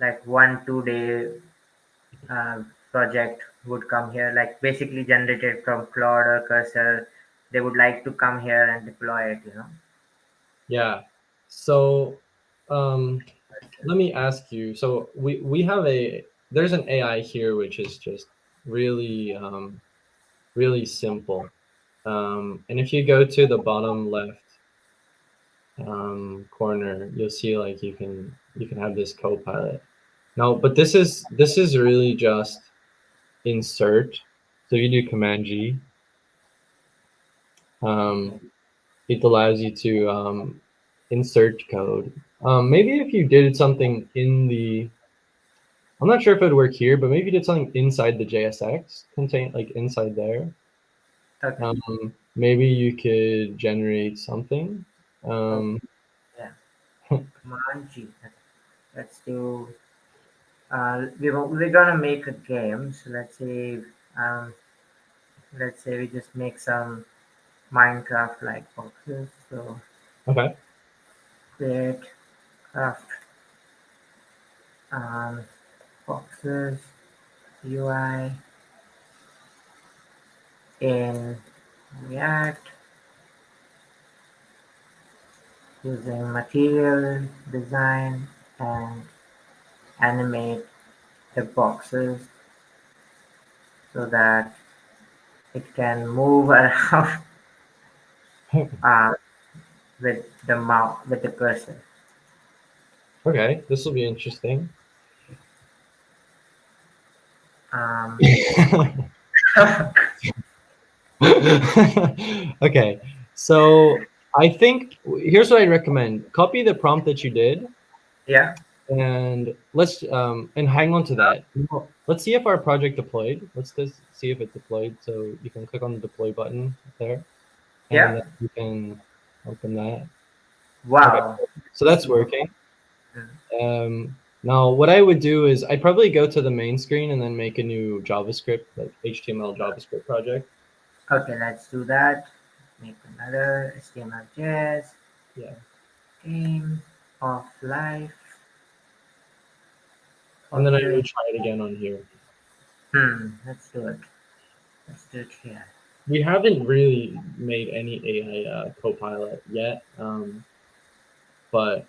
like 1 2 day uh, project would come here, like basically generated from Claude or Cursor. They would like to come here and deploy it, you know. yeah. So um, let me ask you. So we have there's an AI here which is just really really simple. And if you go to the bottom left corner, you'll see like you can have this copilot. Now, but this is really just insert. So you do Command G. Okay. Um, it allows you to insert code. Maybe if you did something in the, I'm not sure if it would work here, but maybe you did something inside the JSX contain like inside there. Okay. Maybe you could generate something. Okay. Um, Yeah. Command G. Okay. Let's do. We're gonna make a game. So um, let's say we just make some Minecraft like boxes. So okay. create craft um, boxes UI in React using material design and animate the boxes so that it can move around uh, with the mouse with the cursor. Okay, this will be interesting. Um, Okay, so I think here's what I recommend. Copy the prompt that you did, yeah, and let's and hang on to that. Let's see if our project deployed. Let's just see if it deployed. So you can click on the deploy button there, and yeah. then you can open that. Okay, Wow. so Let's that's see. working. Now, what I would do is I'd probably go to the main screen and then make a new JavaScript, like HTML JavaScript project. Okay, let's do that. Make another HTML.js Yeah. game of life. And then I Okay. would try it again on here. Let's do it. Let's do it here. We haven't really made any AI copilot yet, but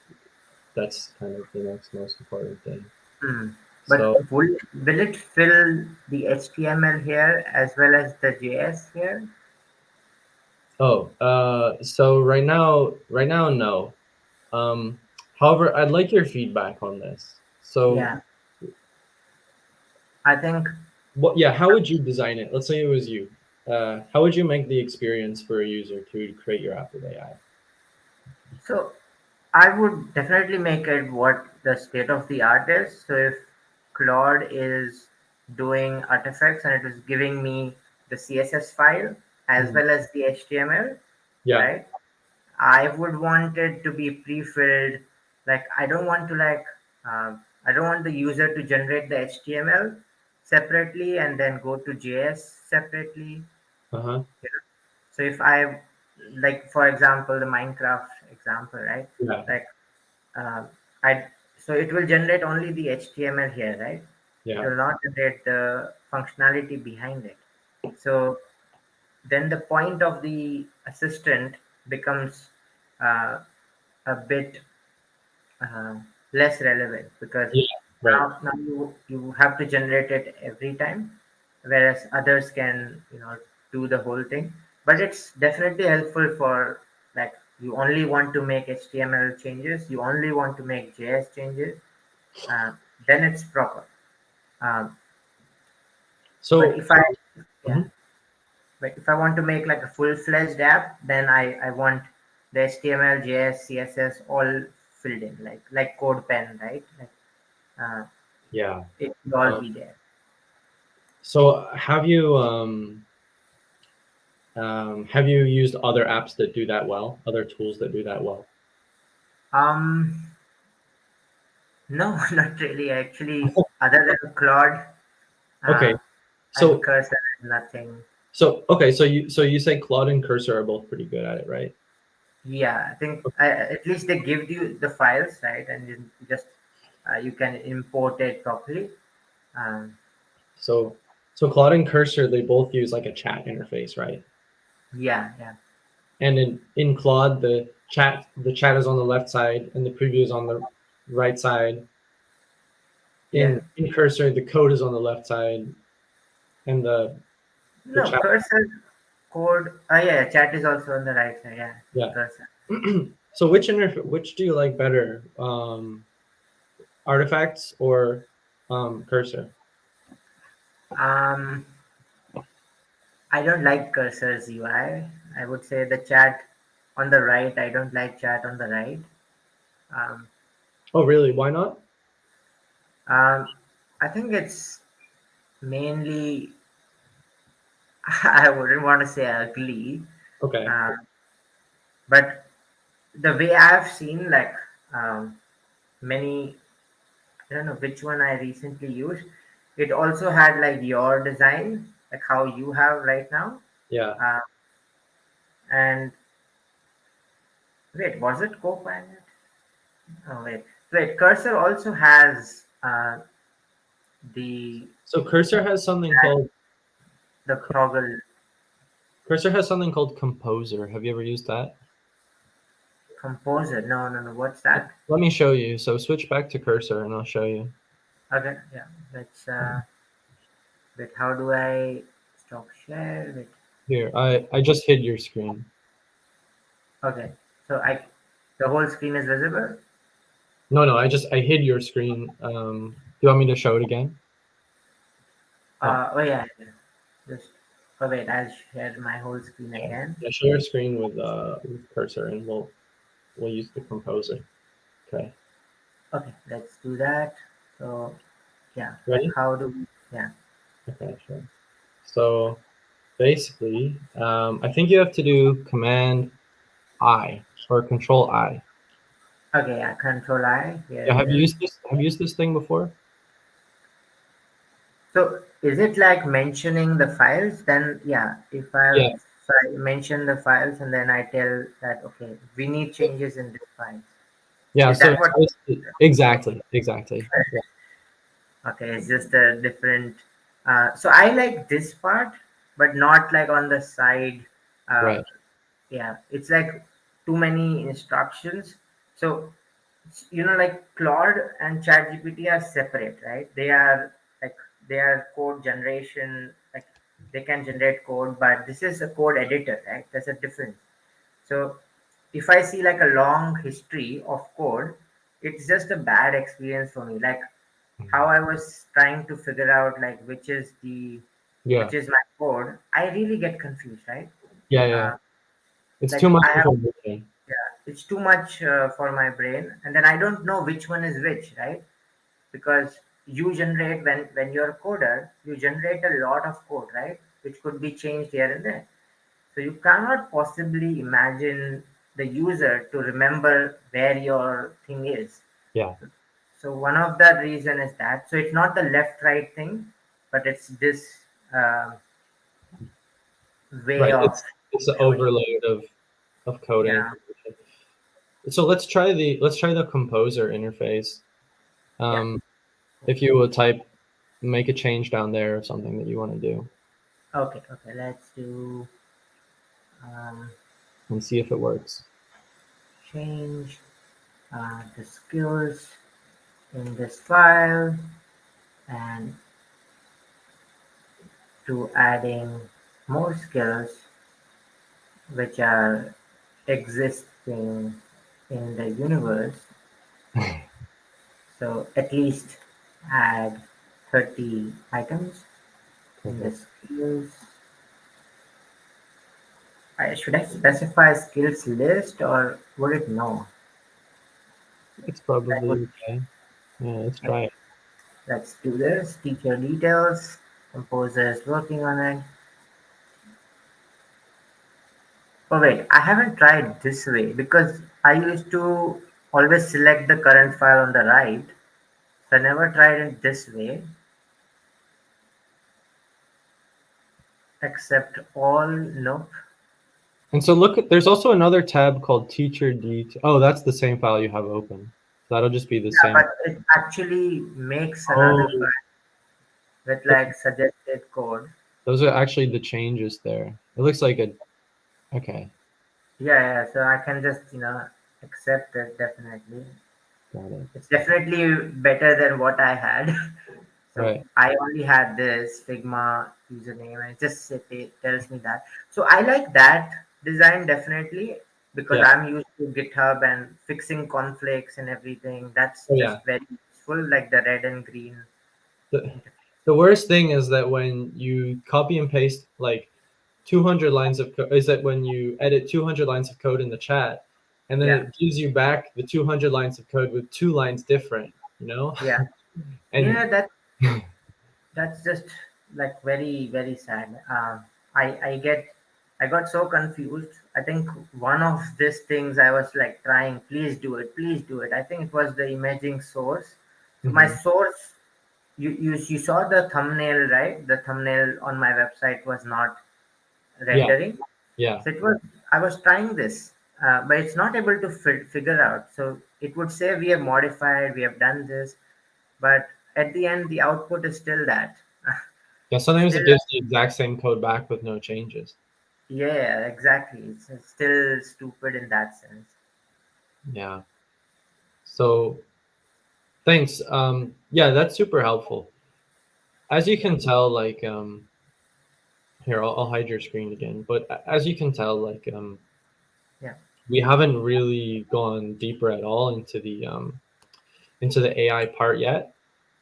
that's kind of the next most important thing. Hmm. But So, will it fill the HTML here as well as the JS here? so right now, no. Um, However, I'd like your feedback on this. So, Yeah, I think yeah, how would you design it? Let's say it was you. How would you make the experience for a user to create your app with AI? so. I would definitely make it what the state of the art is. So if Claude is doing artifacts and it is giving me the CSS file as Mhm. well as the HTML, Yeah. right? I would want it to be pre-filled. Like I don't want the user to generate the HTML separately and then go to JS separately. Uh-huh. You know? So if I like, for example, the Minecraft example, right? Yeah. Like uh, I so it will generate only the HTML here, right? It Yeah. will not generate the functionality behind it. So then the point of the assistant becomes uh, a bit uh, less relevant, because Yeah. Right. now you have to generate it every time, whereas others can do the whole thing. But it's definitely helpful for, like, you only want to make HTML changes, you only want to make JS changes, uh, then it's proper. um, but So, if I yeah mhm. but if I want to make like a full-fledged app, then I want the HTML, JS, CSS all filled in, like code pen, right? Like, uh, Yeah. it will all Um, be there. so have you used other apps that do that well? Other tools that do that well? Um, no, not really. Actually, other than Claude Okay. uh, and So Cursor, nothing. okay. So you say Claude and Cursor are both pretty good at it, right? Yeah, I think at least they give you the files, right? And you just you can import it properly. Um, So so Claude and Cursor, they both use like a chat interface, right? yeah, yeah, And in Claude, the chat is on the left side and the preview is on the right side. yeah. In Cursor, the code is on the left side and the No, chat. Cursor code. Yeah, chat is also on the right side. Yeah, Yeah. Cursor. So which do you like better? Artifacts or Cursor? Um, I don't like Cursor's UI. I would say the chat on the right. I don't like chat on the right. Um, Oh, really? Why not? um, I think it's mainly. I wouldn't want to say ugly, Okay. uh, but the way I've seen, like, many. I don't know which one I recently used. It also had like your design, like how you have right now. Yeah. Uh, and wait, was it Copilot? Oh wait. Cursor also has the So the toggle Cursor has something called Composer. Have you ever used that? composer. No, no, no. What's that? Let me show you. So switch back to Cursor and I'll show you. Okay, yeah. Let's wait. How do I stop share? Wait. Here, I just hid your screen. Okay, so the whole screen is visible. No, no, I hid your screen. Do you want me to show it again? Oh, Oh yeah. Yeah. Just wait. I'll share my whole screen yeah. again. Yeah, share your screen with Cursor and we'll use the Composer. Okay. Okay, let's do that. So yeah, like Ready? how do we, yeah. Okay, sure. So basically, I think you have to do Command I or Control I. Okay, yeah, Control I. Here Yeah, it have you is. used this? Have you used this thing before? So is it like mentioning the files? Then yeah, Yeah, if I mention the files and then I tell that okay, we need changes in this files. yeah. Is So that it's what? basically exactly. Yeah, Okay, it's just a different. So I like this part, but not like on the side. Uh, right. yeah, it's like too many instructions. So like Claude and ChatGPT are separate, right? Like they are code generation, like they can generate code, but this is a code editor, right? There's a difference. So if I see like a long history of code, it's just a bad experience for me. Like how Mhm. I was trying to figure out like Yeah, which is my code, I really get confused, right? yeah. Uh, It's too like much I have information. yeah, it's too much for my brain, and then I don't know which one is which, right? Because you generate when you're a coder, you generate a lot of code, right? Which could be changed here and there. So you cannot possibly imagine the user to remember where your thing is. Yeah, So one of the reason is that. So it's not the left right thing, but it's this way right. of It's an showing. overload of code and Yeah. information. So let's try the Composer interface. Yeah. Um, if you will type. make a change down there or something that you want to do Okay, okay. Let's do um, and see if it works. change the skills in this file and to adding more skills which are existing in the universe. So at least add 30 items in the Perfect. skills. Should I specify skills list or would it know? It's That would, probably okay. Yeah, let's okay, try it. let's do this. Teacher details. Composer is working on it. Oh wait, I haven't tried this way because I used to always select the current file on the right. So I never tried it this way. Accept all. Nope. And so look, there's also another tab called teacher detail. Oh, that's the same file you have open. So that'll just be the Yeah, same. but it actually makes another Oh, file with like suggested code. those are actually the changes there. It looks like a, okay, Yeah, yeah. So I can just, accept it definitely. got it. It's definitely better than what I had. So Right. I only had this Figma username and it tells me that. So I like that design definitely because Yeah. I'm used to GitHub and fixing conflicts and everything. That's Oh, just yeah. very useful, like the red and green The, interface. the worst thing is that when you copy and paste like 200 lines of code, is that when you edit 200 lines of code in the chat, and then Yeah, it gives you back the 200 lines of code with 2 lines different, you know? yeah, And yeah. That's just like very very sad. I got so confused. I think one of these things I was like trying, please do it. I think it was the imaging source. So my mhm, source, you saw the thumbnail, right? The thumbnail on my website was not yeah, rendering. yeah. So it was I was trying this, but it's not able to figure out. So it would say we have modified, we have done this, but at the end the output is still that. Yeah, sometimes Still, it gives the exact same code back with no changes. yeah, exactly. It's still stupid in that sense. Yeah. So thanks. Yeah, that's super helpful. As you can tell, like here, I'll hide your screen again. But as you can tell, like Yeah, we haven't really gone deeper at all into the AI part yet.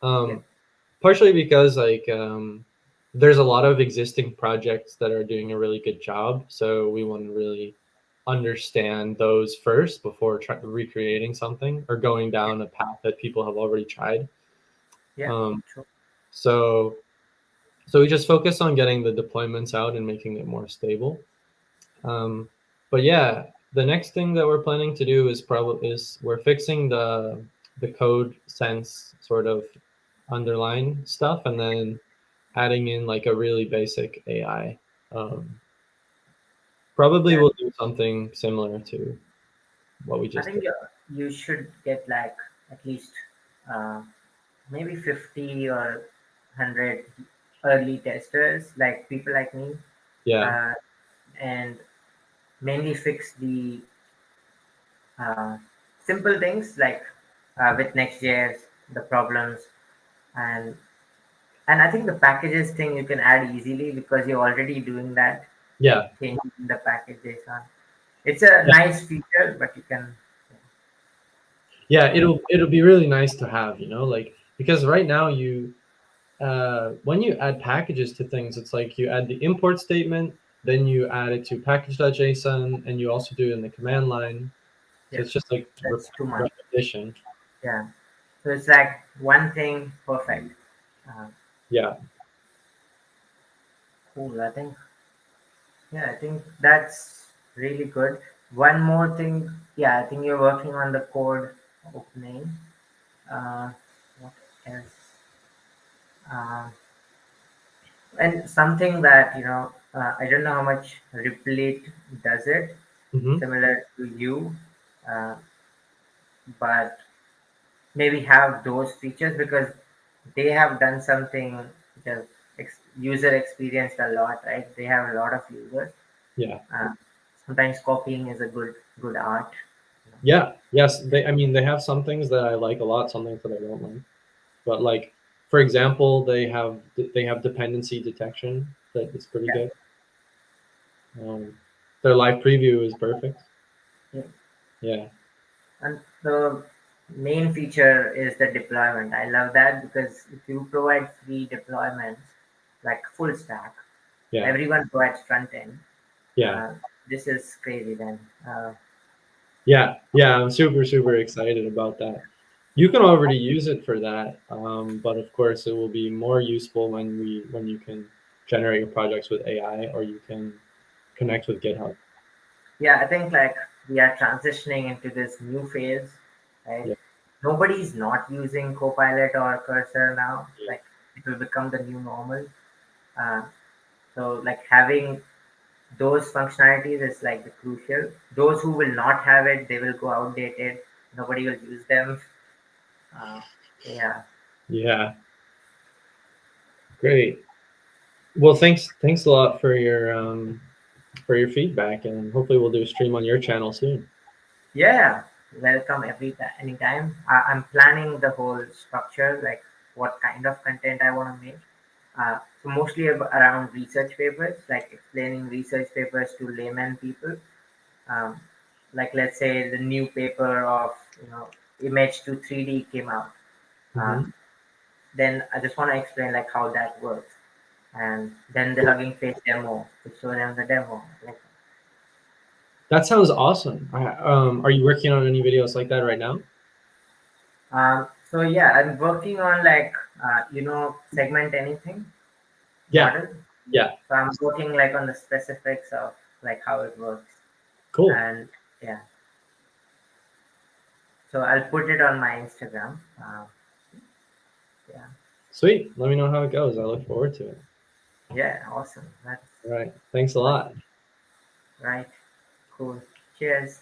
yeah, Um, Partially because like there's a lot of existing projects that are doing a really good job, so we want to really understand those first before recreating something or going yeah, down a path that people have already tried. yeah. Um, True. so so we just focus on getting the deployments out and making it more stable. Um, but yeah, the next thing that we're planning to do is probably is we're fixing the code sense sort of underline stuff, and then adding in like a really basic AI. Um, Probably Yeah, we'll do something similar to what we I just think did. you should get like at least uh, maybe 50 or 100 early testers, like people like me, Yeah, uh, and mainly fix the uh, simple things like with Next.js, the problems, and and I think the packages thing you can add easily because you're already doing that, like yeah, changing the packages on. It's a yeah, nice feature, but you can. yeah. It'll be really nice to have, like because right now when you add packages to things, it's like you add the import statement, then you add it to package.json, and you also do it in the command line. So Yeah, it's just like that's too much. repetition. Yeah, so it's like one thing perfect. Uh, Yeah. cool. I think. Yeah, I think that's really good. One more thing. Yeah, I think you're working on the code opening. Uh, what else? Uh, and something that I don't know how much Replit does it, Hmm. similar to you, uh, but maybe have those features because they have done something which has user experienced a lot, right? They have a lot of users. Yeah. Uh, Sometimes copying is a good art. Yeah. Yes. They. I mean, they have some things that I like a lot, some things that I don't like. But like, for example, they have dependency detection that is pretty Yeah, good. Their live preview is perfect. yeah. Yeah. And the main feature is the deployment. I love that because if you provide free deployments, like full stack, Yeah. everyone provides front end. Yeah. Uh, this is crazy then. Yeah. Yeah. I'm super excited about that. You can already use it for that, but of course, it will be more useful when you can generate your projects with AI or you can connect with GitHub. Yeah, I think like we are transitioning into this new phase, right? Yeah. Nobody's not using Copilot or Cursor now. Yeah. Like it will become the new normal. Uh, so like having those functionalities is like the crucial. Those who will not have it, they will go outdated. Nobody will use them. Uh, yeah, Yeah. Great. Well, thanks a lot for your feedback, and hopefully we'll do a stream on your channel soon. yeah. Welcome anytime. I'm planning the whole structure, like what kind of content I want to make. So mostly around research papers, like explaining research papers to layman people. Um, like let's say the new paper of image to 3D came out. Uh, Hmm. then I just want to explain like how that works, and then the Cool. Hugging Face demo to show them the demo. Like, That sounds awesome. Are you working on any videos like that right now? so yeah, I'm working on like segment anything Yeah. model. Yeah. So I'm working like on the specifics of like how it works, Cool. and yeah. So I'll put it on my Instagram. Yeah, Sweet. Let me know how it goes. I look forward to it. yeah, awesome. That's All right. Thanks a what. lot. Right. Cool. Cheers.